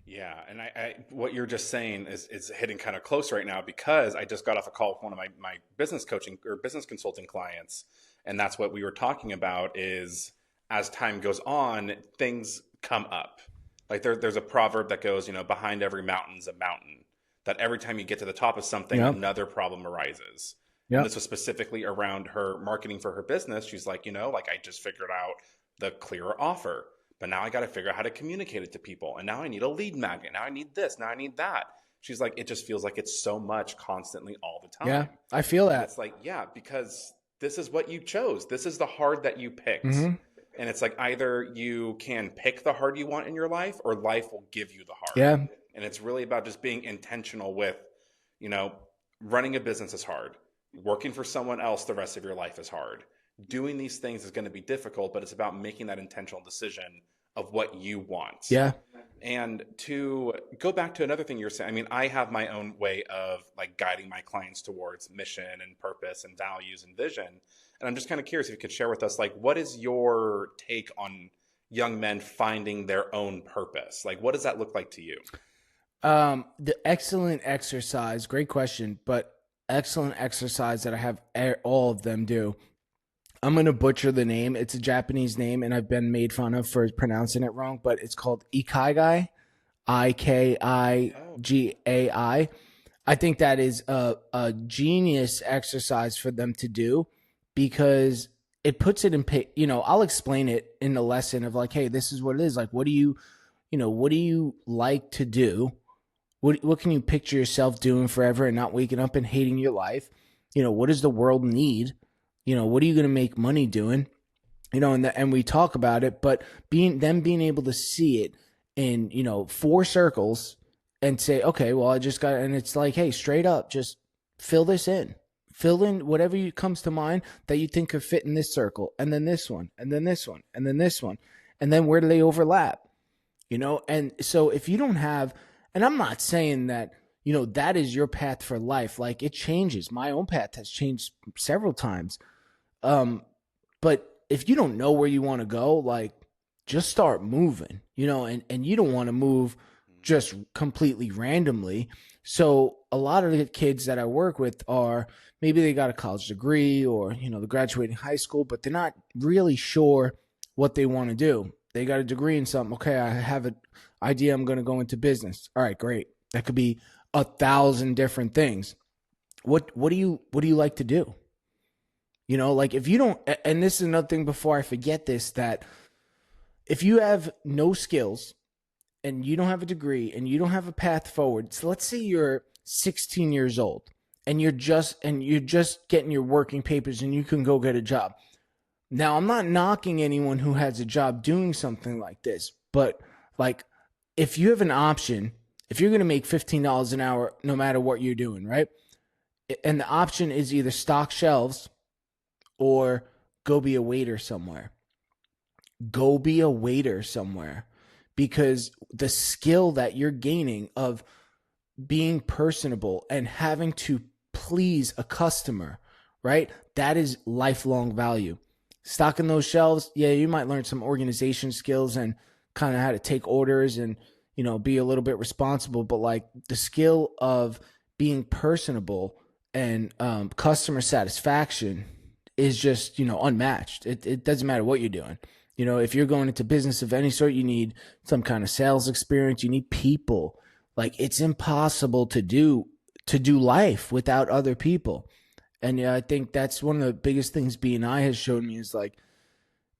Yeah, and I what you're just saying is hitting kind of close right now, because I just got off a call with one of my business coaching or business consulting clients, and that's what we were talking about is as time goes on, things come up. Like there's a proverb that goes, behind every mountain's a mountain, that every time you get to the top of something, yep, another problem arises. Yep. And this was specifically around her marketing for her business. She's like, like I just figured out the clearer offer. But now I got to figure out how to communicate it to people. And now I need a lead magnet. Now I need this. Now I need that. She's like, it just feels like it's so much constantly all the time. Yeah, I feel that. And it's like, yeah, because this is what you chose. This is the hard that you picked. Mm-hmm. And it's like either you can pick the hard you want in your life or life will give you the hard. Yeah. And it's really about just being intentional with, running a business is hard. Working for someone else the rest of your life is hard. Doing these things is going to be difficult, but it's about making that intentional decision of what you want. Yeah. And to go back to another thing you're saying, I have my own way of like guiding my clients towards mission and purpose and values and vision. And I'm just kind of curious if you could share with us, like, what is your take on young men finding their own purpose? Like, what does that look like to you? The excellent exercise, great question, but excellent exercise that I have all of them do. I'm going to butcher the name. It's a Japanese name, and I've been made fun of for pronouncing it wrong, but it's called Ikigai, Ikigai. I think that is a genius exercise for them to do because it puts it in, I'll explain it in the lesson of like, hey, this is what it is. Like, what do you like to do? What can you picture yourself doing forever and not waking up and hating your life? What does the world need? What are you going to make money doing? And we talk about it, but being able to see it in, 4 circles and say, okay, well, I just got, and it's like, hey, straight up, just fill in whatever comes to mind that you think could fit in this circle, and then this one, and then this one, and then this one. And then where do they overlap? And so if you don't have, and I'm not saying that, that is your path for life. Like, it changes. My own path has changed several times. But if you don't know where you want to go, like, just start moving, and you don't want to move just completely randomly. So a lot of the kids that I work with are maybe they got a college degree or, they're graduating high school, but they're not really sure what they want to do. They got a degree in something. Okay, I have an idea. I'm going to go into business. All right, great. That could be 1,000 different things. What do you like to do? Like if you don't, and this is another thing before I forget this, that if you have no skills and you don't have a degree and you don't have a path forward, so let's say you're 16 years old and you're just getting your working papers and you can go get a job. Now, I'm not knocking anyone who has a job doing something like this, but like if you have an option, if you're going to make $15 an hour no matter what you're doing, right? And the option is either stock shelves or go be a waiter somewhere. Go be a waiter somewhere, because the skill that you're gaining of being personable and having to please a customer, right? That is lifelong value. Stocking those shelves, yeah, you might learn some organization skills and kind of how to take orders and, be a little bit responsible, but like the skill of being personable and customer satisfaction is just, unmatched. It doesn't matter what you're doing. If you're going into business of any sort, you need some kind of sales experience. You need people. Like it's impossible to do life without other people. And yeah, I think that's one of the biggest things B&I has shown me is like,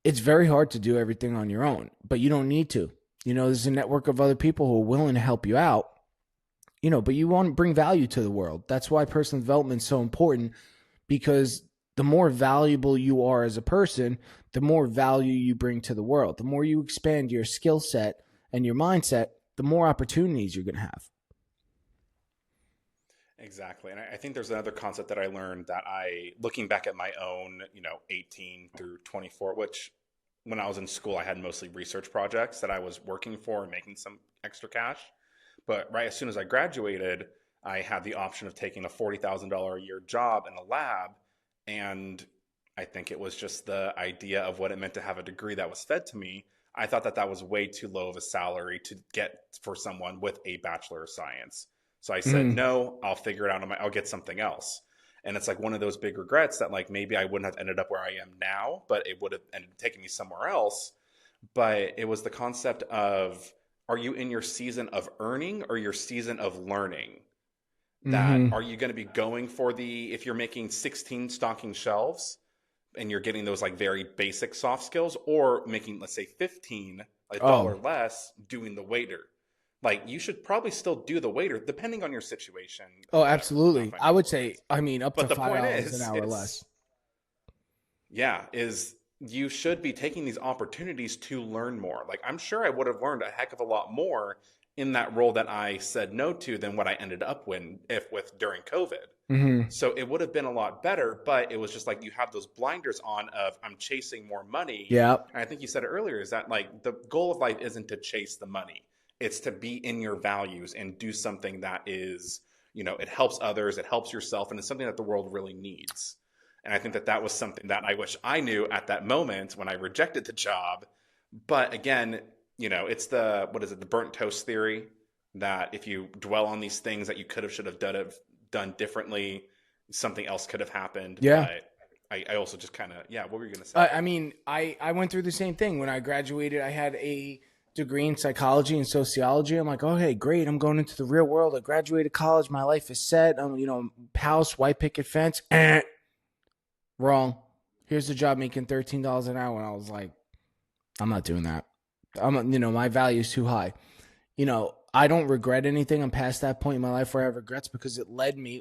it's very hard to do everything on your own, but you don't need to. There's a network of other people who are willing to help you out, but you want to bring value to the world. That's why personal development is so important, because the more valuable you are as a person, the more value you bring to the world. The more you expand your skill set and your mindset, the more opportunities you're going to have. Exactly. And I think there's another concept that I learned that looking back at my own, 18 through 24, which when I was in school, I had mostly research projects that I was working for and making some extra cash. But right as soon as I graduated, I had the option of taking a $40,000 a year job in a lab. And I think it was just the idea of what it meant to have a degree that was fed to me. I thought that was way too low of a salary to get for someone with a Bachelor of Science. So I said, no, I'll figure it out. I'll get something else. And it's like one of those big regrets that like maybe I wouldn't have ended up where I am now, but it would have ended up taking me somewhere else. But it was the concept of, are you in your season of earning or your season of learning? That are you going to be going for if you're making 16 stocking shelves and you're getting those like very basic soft skills, or making, let's say 15, $1 less doing the waiter. Like you should probably still do the waiter depending on your situation. Oh, absolutely. I would say, up to $5 an hour less. Yeah. You should be taking these opportunities to learn more. Like I'm sure I would have learned a heck of a lot more in that role that I said no to than what I ended up with during COVID. So it would have been a lot better, but it was just like you have those blinders on of I'm chasing more money. Yeah. And I think you said it earlier, is that like the goal of life isn't to chase the money. It's to be in your values and do something that is, it helps others, it helps yourself, and it's something that the world really needs. And I think that was something that I wish I knew at that moment when I rejected the job. But again, it's the burnt toast theory, that if you dwell on these things that you should have done differently, something else could have happened. Yeah. But I also just kind of, what were you going to say? I went through the same thing. When I graduated, I had a degree in psychology and sociology. I'm like, oh, hey, great. I'm going into the real world. I graduated college. My life is set. House, white picket fence. Wrong. Here's a job making $13 an hour. And I was like, I'm not doing that. My value is too high. I don't regret anything. I'm past that point in my life where I have regrets, because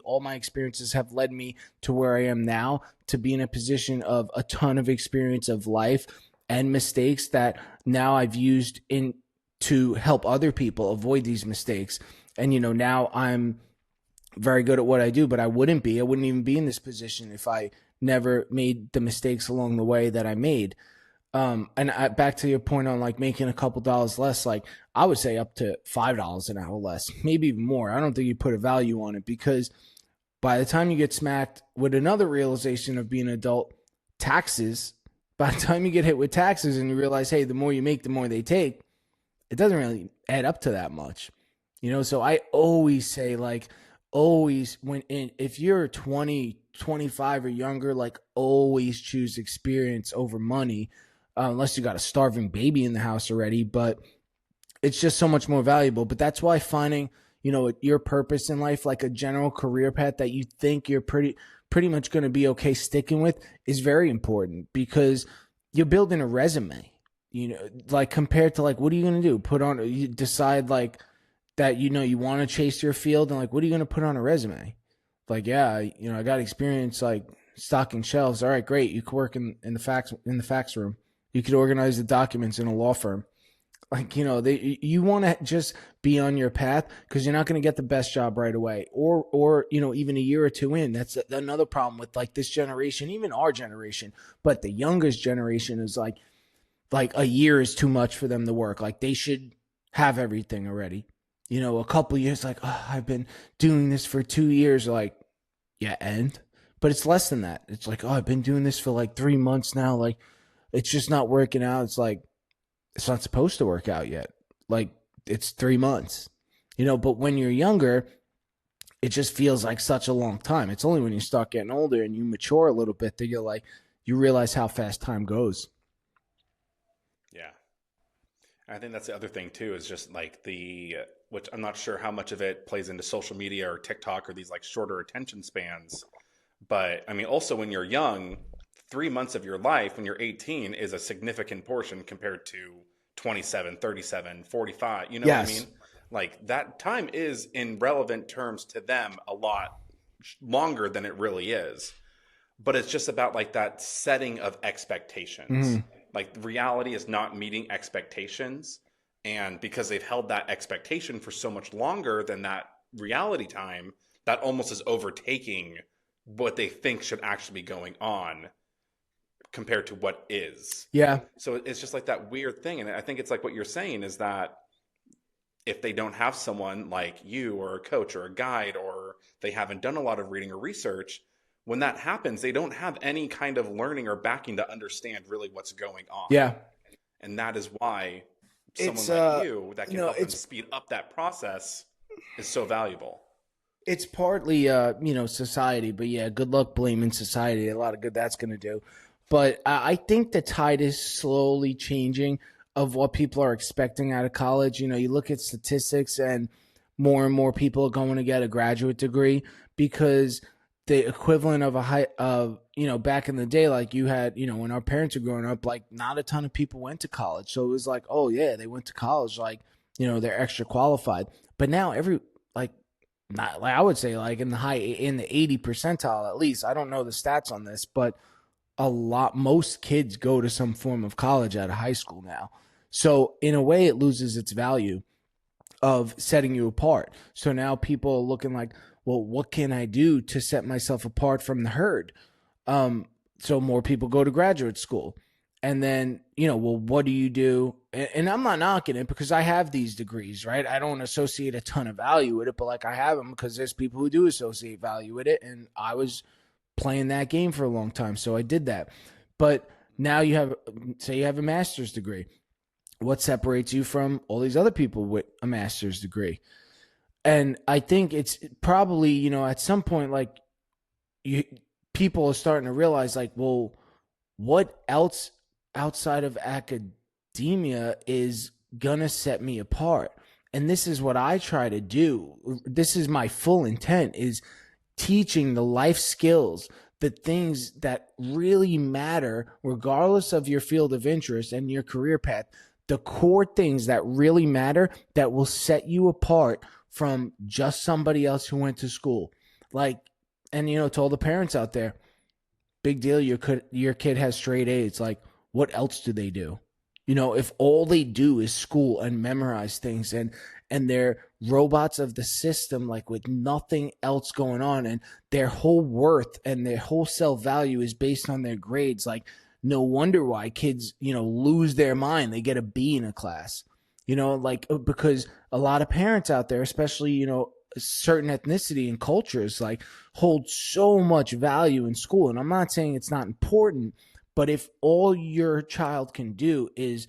all my experiences have led me to where I am now, to be in a position of a ton of experience of life and mistakes that now I've used to help other people avoid these mistakes. And, now I'm very good at what I do, but I wouldn't even be in this position if I never made the mistakes along the way that I made. Back to your point on like making a couple dollars less, like I would say up to $5 an hour less, maybe even more. I don't think you put a value on it, because by the time you get smacked with another realization of being an adult, taxes, by the time you get hit with taxes and you realize, hey, the more you make, the more they take, it doesn't really add up to that much. So I always say, like, always if you're 20, 25 or younger, like, always choose experience over money, unless you got a starving baby in the house already. But it's just so much more valuable. But that's why finding, your purpose in life, like a general career path that you think you're pretty much going to be okay sticking with, is very important, because you're building a resume. Like, compared to, like, what are you going to do? You decide, like, that you want to chase your field, and, like, what are you going to put on a resume? Like, yeah, I got experience, like, stocking shelves. All right, great. You could work in the fax room. You could organize the documents in a law firm. Like, you want to just be on your path, because you're not going to get the best job right away, or even a year or two in. That's another problem with, like, this generation, even our generation. But the youngest generation is like a year is too much for them to work. Like, they should have everything already. A couple years, like, oh, I've been doing this for 2 years. Like, yeah, but it's less than that. It's like, oh, I've been doing this for like 3 months now. Like, it's just not working out. It's like, it's not supposed to work out yet. Like, it's 3 months. But when you're younger, it just feels like such a long time. It's only when you start getting older and you mature a little bit that you realize how fast time goes. Yeah. I think that's the other thing too, is just like which I'm not sure how much of it plays into social media or TikTok or these like shorter attention spans. But I mean, also when you're young, 3 months of your life when you're 18 is a significant portion compared to 27, 37, 45. You know what I Yes. mean? Like that time is in relevant terms to them a lot longer than it really is. But it's just about like that setting of expectations. Mm-hmm. Like reality is not meeting expectations. And because they've held that expectation for so much longer than that reality time, that almost is overtaking what they think should actually be going on compared to what is. Yeah. So it's just like that weird thing. And I think it's like what you're saying is that if they don't have someone like you or a coach or a guide, or they haven't done a lot of reading or research, when that happens, they don't have any kind of learning or backing to understand really what's going on. Yeah. And that is why someone It's like you that you can know, help them it's speed up that process is so valuable. it's partly society, but yeah, good luck blaming society. A lot of good that's going to do. But I think the tide is slowly changing of what people are expecting out of college. You look at statistics, and more people are going to get a graduate degree, because the equivalent of a high of back in the day, like, you had, when our parents were growing up, like, not a ton of people went to college. So it was like, oh yeah, they went to college, like, they're extra qualified. But now like, not like, I would say, like, in the 80 percentile at least. I don't know the stats on this, but most kids go to some form of college out of high school now. So in a way, it loses its value of setting you apart. So now people are looking like, well, what can I do to set myself apart from the herd? So more people go to graduate school. And then, well, what do you do? And I'm not knocking it, because I have these degrees, right? I don't associate a ton of value with it, but, like, I have them because there's people who do associate value with it. And I was playing that game for a long time, so I did that. But now say you have a master's degree. What separates you from all these other people with a master's degree? And I think it's probably, at some point, like, you people are starting to realize, like, well, what else outside of academia is gonna set me apart? And this is what I try to do. This is my full intent, is teaching the life skills, the things that really matter, regardless of your field of interest and your career path, the core things that really matter, that will set you apart from just somebody else who went to school. Like, and, to all the parents out there, big deal, your kid has straight A's. Like, what else do they do? If all they do is school and memorize things, and they're robots of the system, like, with nothing else going on, and their whole worth and their whole self-value is based on their grades, like, no wonder why kids, lose their mind. They get a B in a class, like, because a lot of parents out there, especially, certain ethnicity and cultures, like, hold so much value in school. And I'm not saying it's not important, but if all your child can do is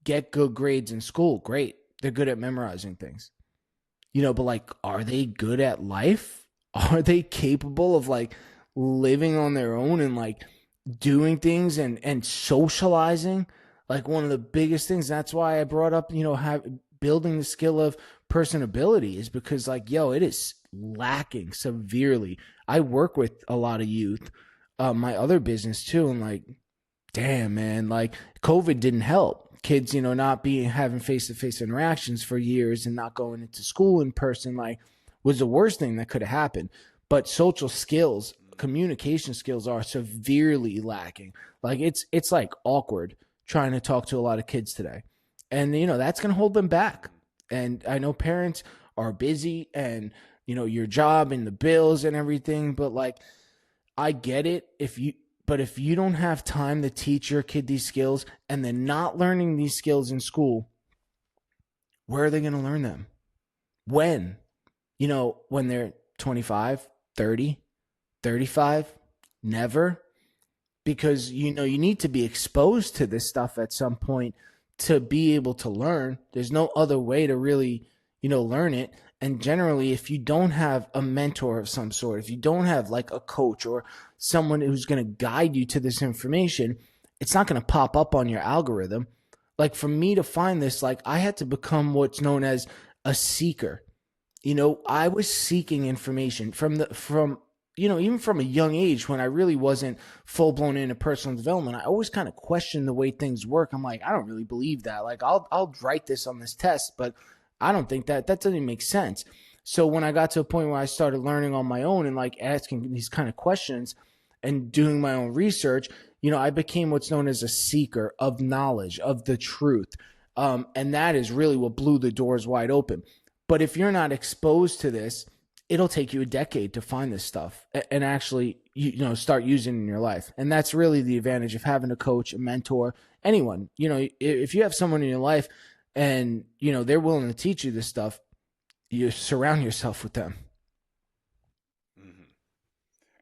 get good grades in school, great. They're good at memorizing things. but like, are they good at life? Are they capable of like living on their own and like doing things and socializing? Like one of the biggest things, that's why I brought up, building the skill of personability, is because like, it is lacking severely. I work with a lot of youth, my other business too, and like, damn, man, like COVID didn't help. Kids, not being having face to face interactions for years and not going into school in person, like, was the worst thing that could have happened. But social skills, communication skills are severely lacking. Like it's like awkward trying to talk to a lot of kids today. And that's going to hold them back. And I know parents are busy and your job and the bills and everything, but like, I get it but if you don't have time to teach your kid these skills and they're not learning these skills in school, where are they going to learn them? When? When they're 25, 30, 35? Never. Because, you need to be exposed to this stuff at some point to be able to learn. There's no other way to really, learn it. And generally, if you don't have a mentor of some sort, if you don't have like a coach or someone who's going to guide you to this information, it's not going to pop up on your algorithm. Like for me to find this, like I had to become what's known as a seeker. I was seeking information from even from a young age when I really wasn't full blown into personal development. I always kind of questioned the way things work. I'm like, I don't really believe that. Like I'll write this on this test, but I don't think that doesn't make sense. So when I got to a point where I started learning on my own and like asking these kind of questions and doing my own research, I became what's known as a seeker of knowledge, of the truth. And that is really what blew the doors wide open. But if you're not exposed to this, it'll take you a decade to find this stuff and actually, start using it in your life. And that's really the advantage of having a coach, a mentor, anyone. If you have someone in your life and, they're willing to teach you this stuff, you surround yourself with them. Mm-hmm.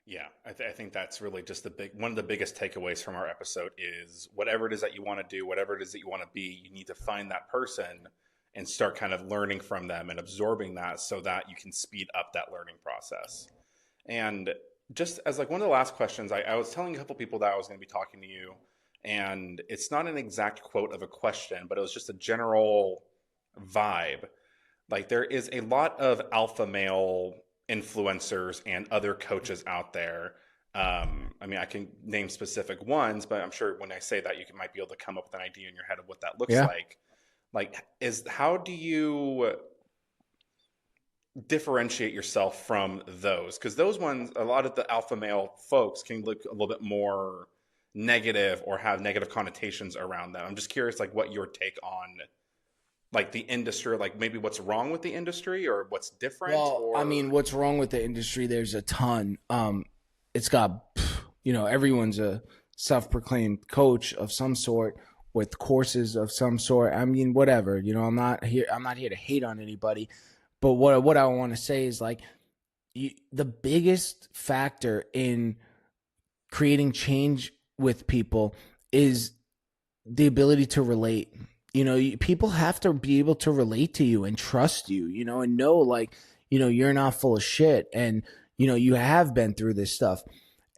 Yeah, I think that's really just one of the biggest takeaways from our episode is whatever it is that you want to do, whatever it is that you want to be, you need to find that person and start kind of learning from them and absorbing that so that you can speed up that learning process. And just as like one of the last questions, I was telling a couple people that I was going to be talking to you, and it's not an exact quote of a question, but it was just a general vibe. Like there is a lot of alpha male influencers and other coaches out there. I mean, I can name specific ones, but I'm sure when I say that, might be able to come up with an idea in your head of what that looks Yeah. like. Like, how do you differentiate yourself from those? Because those ones, a lot of the alpha male folks can look a little bit more negative or have negative connotations around them. I'm just curious, like, what your take on like the industry, like maybe what's wrong with the industry or what's different? Well, or I mean, what's wrong with the industry? There's a ton. It's got, everyone's a self-proclaimed coach of some sort with courses of some sort. I mean, whatever. I'm not here to hate on anybody, but what I want to say is like the biggest factor in creating change with people is the ability to relate. People have to be able to relate to you and trust you, and know like, you're not full of shit and, you have been through this stuff.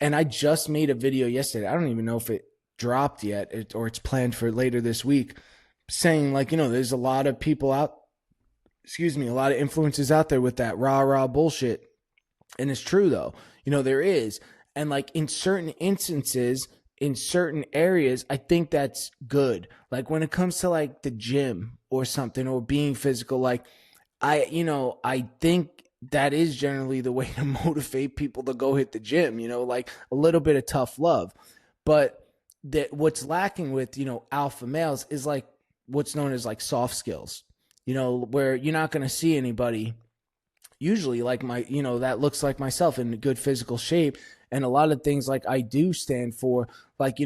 And I just made a video yesterday. I don't even know if it dropped yet or it's planned for later this week, saying like, there's a lot of people out, a lot of influences out there with that rah bullshit. And it's true though, there is. And like in certain instances, in certain areas, I think that's good. Like when it comes to like the gym or something or being physical, like I think that is generally the way to motivate people to go hit the gym, like a little bit of tough love. But that what's lacking with, alpha males is like what's known as like soft skills, where you're not going to see anybody usually like that looks like myself in good physical shape. And a lot of things like I do stand for, like,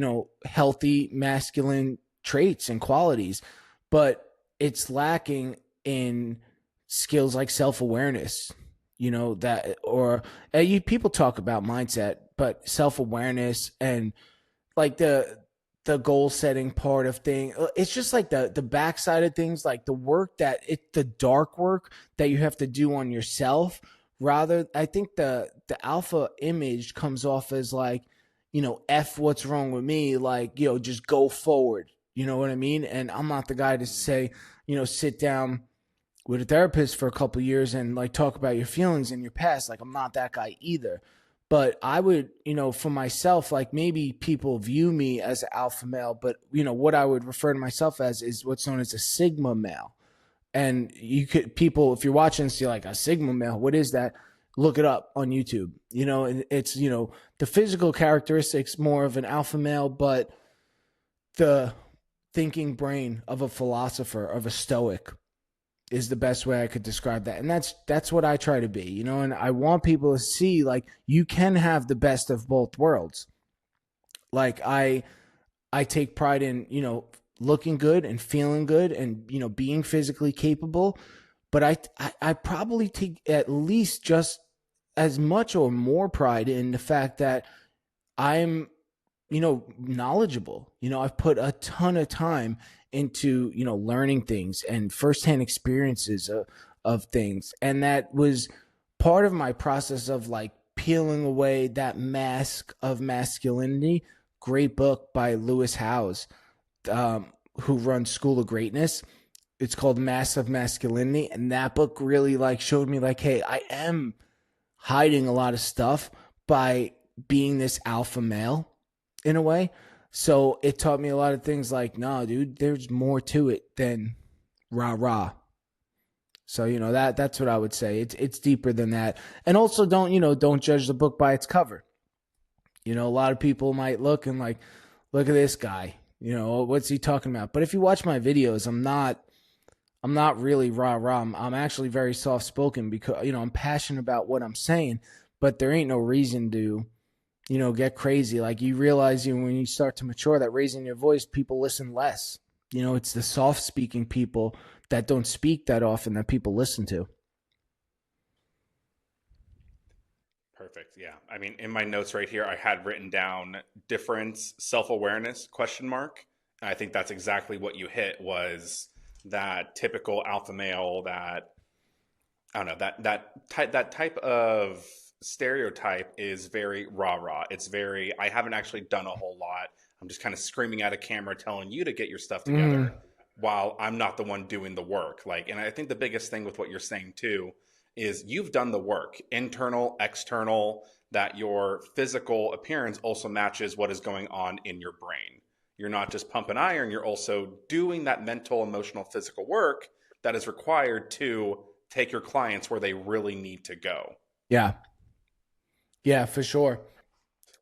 healthy masculine traits and qualities, but it's lacking in skills like self-awareness, that, or people talk about mindset, but self-awareness and like the goal setting part of thing. It's just like the backside of things, like the work the dark work that you have to do on yourself. Rather, I think the alpha image comes off as like, F what's wrong with me, like, just go forward. You know what I mean? And I'm not the guy to say, sit down with a therapist for a couple of years and like talk about your feelings in your past. Like, I'm not that guy either. But I would, for myself, like maybe people view me as an alpha male, but what I would refer to myself as is what's known as a sigma male. And people, if you're watching this, you're like, a sigma male, what is that? Look it up on YouTube. It's, the physical characteristics more of an alpha male, but the thinking brain of a philosopher, of a stoic, is the best way I could describe that. And that's what I try to be, and I want people to see like you can have the best of both worlds. Like I take pride in, looking good and feeling good and, being physically capable, but I probably take at least just as much or more pride in the fact that I'm, knowledgeable. I've put a ton of time into, learning things and firsthand experiences of things. And that was part of my process of like peeling away that mask of masculinity. Great book by Lewis Howes, who runs School of Greatness. It's called Mask of Masculinity. And that book really like showed me like, hey, I am hiding a lot of stuff by being this alpha male in a way. So it taught me a lot of things like, no, dude, there's more to it than rah rah. So, that's what I would say. It's deeper than that. And also don't judge the book by its cover. A lot of people might look and like, look at this guy, what's he talking about? But if you watch my videos, I'm not really rah rah. I'm actually very soft spoken because, I'm passionate about what I'm saying, but there ain't no reason to, get crazy. Like you realize when you start to mature that raising your voice, people listen less. It's the soft speaking people that don't speak that often that people listen to. Perfect. Yeah. I mean, in my notes right here, I had written down difference, self-awareness, question mark. And I think that's exactly what you hit, was that typical alpha male, that I don't know, that type of stereotype is very rah-rah. It's very, I haven't actually done a whole lot. I'm just kind of screaming at a camera telling you to get your stuff together while I'm not the one doing the work. Like, and I think the biggest thing with what you're saying too is you've done the work, internal, external, that your physical appearance also matches what is going on in your brain. You're not just pumping iron, you're also doing that mental, emotional, physical work that is required to take your clients where they really need to go. Yeah. Yeah, for sure.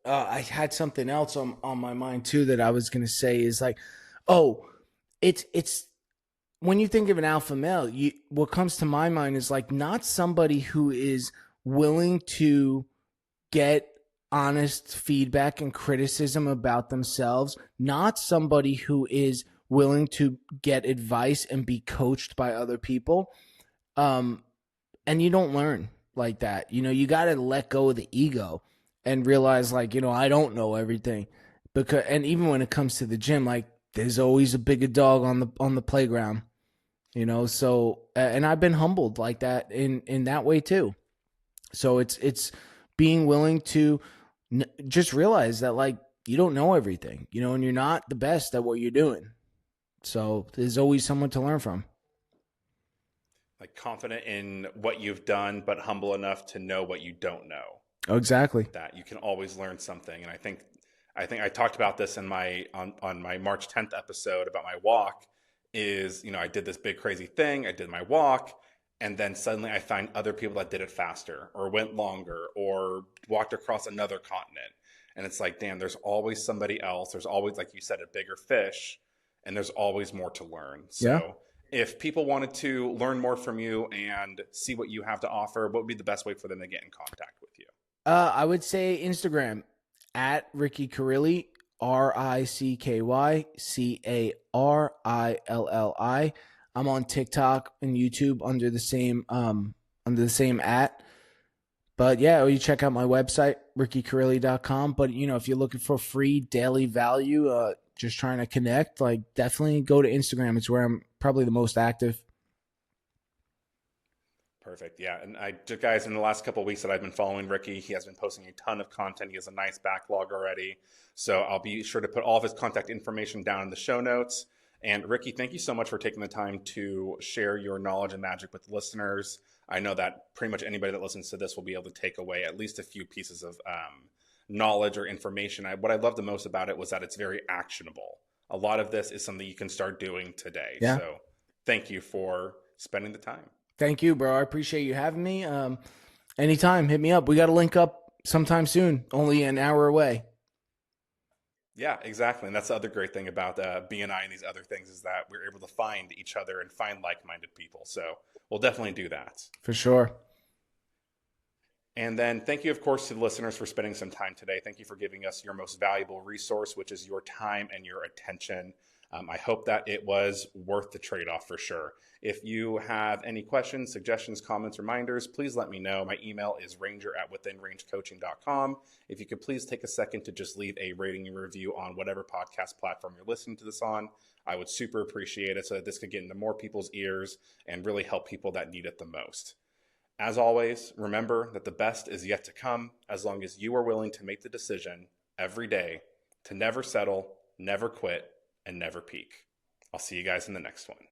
I had something else on my mind too that I was going to say is like, oh, it's when you think of an alpha male, what comes to my mind is like not somebody who is willing to get honest feedback and criticism about themselves, not somebody who is willing to get advice and be coached by other people. And you don't learn like that. You got to let go of the ego and realize like, I don't know everything. And even when it comes to the gym, like there's always a bigger dog on the playground, so, and I've been humbled like that in that way too. So it's being willing to just realize that like, you don't know everything, and you're not the best at what you're doing. So there's always someone to learn from. Like confident in what you've done, but humble enough to know what you don't know. Oh, exactly. That you can always learn something. And I think I talked about this in on my March 10th episode about my walk. Is, I did this big crazy thing. I did my walk, and then suddenly I find other people that did it faster, or went longer, or walked across another continent. And it's like, damn, there's always somebody else. There's always, like you said, a bigger fish, and there's always more to learn. So. Yeah. If people wanted to learn more from you and see what you have to offer, what would be the best way for them to get in contact with you? I would say Instagram at Ricky Carilli, RICKYCARILLI. I'm on TikTok and YouTube under the same at. But yeah, or you check out my website, rickycarilli.com. But if you're looking for free daily value, just trying to connect, like definitely go to Instagram. It's where I'm probably the most active. Perfect. Yeah. And guys, in the last couple of weeks that I've been following Ricky, he has been posting a ton of content. He has a nice backlog already. So I'll be sure to put all of his contact information down in the show notes. And Ricky, thank you so much for taking the time to share your knowledge and magic with listeners. I know that pretty much anybody that listens to this will be able to take away at least a few pieces of knowledge or information. What I love the most about it was that it's very actionable. A lot of this is something you can start doing today. Yeah. So thank you for spending the time. Thank you, bro. I appreciate you having me. Anytime, hit me up. We got to link up sometime soon, only an hour away. Yeah, exactly. And that's the other great thing about BNI and these other things is that we're able to find each other and find like-minded people. So we'll definitely do that. For sure. And then thank you, of course, to the listeners for spending some time today. Thank you for giving us your most valuable resource, which is your time and your attention. I hope that it was worth the trade-off for sure. If you have any questions, suggestions, comments, reminders, please let me know. My email is ranger@withinrangecoaching.com. If you could please take a second to just leave a rating and review on whatever podcast platform you're listening to this on, I would super appreciate it so that this could get into more people's ears and really help people that need it the most. As always, remember that the best is yet to come as long as you are willing to make the decision every day to never settle, never quit, and never peak. I'll see you guys in the next one.